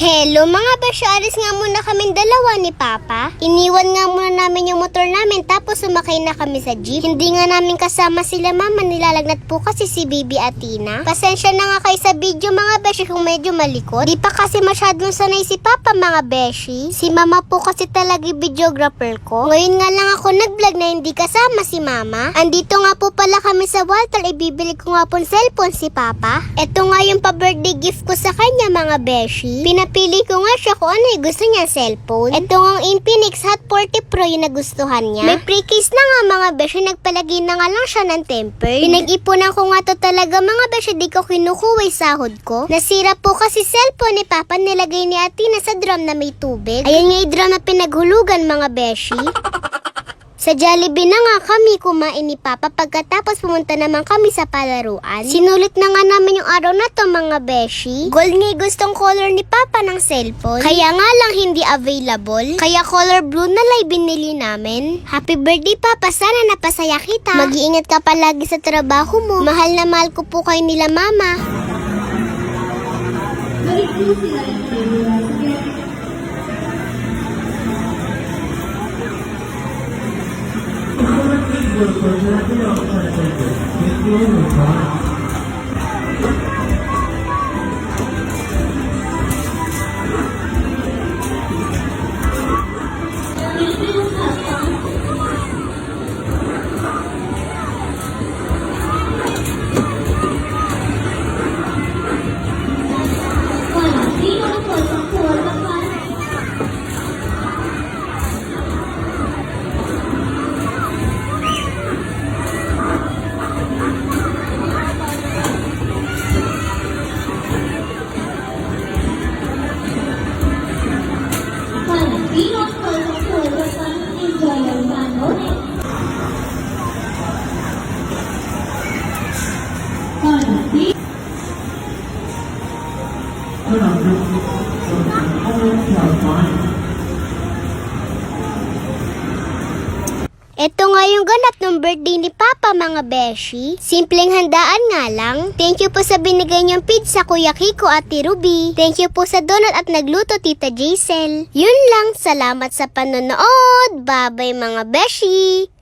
Hello mga beshi, alis nga muna kaming dalawa ni Papa. Iniwan nga muna namin yung motor namin tapos sumakay na kami sa jeep. Hindi nga namin kasama sila mama, nilalagnat po kasi si Bibi at Tina. Pasensya na nga kayo sa video mga beshi kung medyo malikot. Di pa kasi masyadong sanay si Papa mga beshi. Si mama po kasi talaga videographer ko. Ngayon nga lang ako nag-vlog na hindi kasama si mama. Andito nga po pala kami sa Walter, ibibili ko nga po cellphone si Papa. Ito nga yung pa-birthday gift ko sa kanya mga beshi. Pinapili ko nga siya kung ano yung gusto niya cellphone. Ito nga ang Infinix Hot 40 Pro yung nagustuhan niya. May pre-case na nga mga beshi, nagpalagay na nga lang siya ng tempered. Pinag-ipunan ko nga to talaga mga beshi, di ko kinukuha yung sahod ko. Nasira po kasi cellphone ni Papa, nilagay ni Ate na sa drum na may tubig. Ayan nga yung drum na pinaghulugan mga beshi. Sa Jollibee na nga kami kumain ni Papa pagkatapos pumunta naman kami sa palaruan. Sinulit na nga namin yung araw na to mga beshi. Gold nga gustong color ni Papa ng cellphone. Kaya nga lang hindi available. Kaya color blue na lang binili namin. Happy birthday Papa, sana napasaya kita. Mag-iingat ka palagi sa trabaho mo. Mahal na mahal ko po kayo nila Mama. Ito nga yung ganap ng birthday ni Papa mga beshi. Simpleng handaan nga lang. Thank you po sa binigay niyong pizza Kuya Kiko at Ruby. Thank you po sa donut at nagluto Tita Jaisel. Yun lang, salamat sa panonood. Bye bye mga beshi.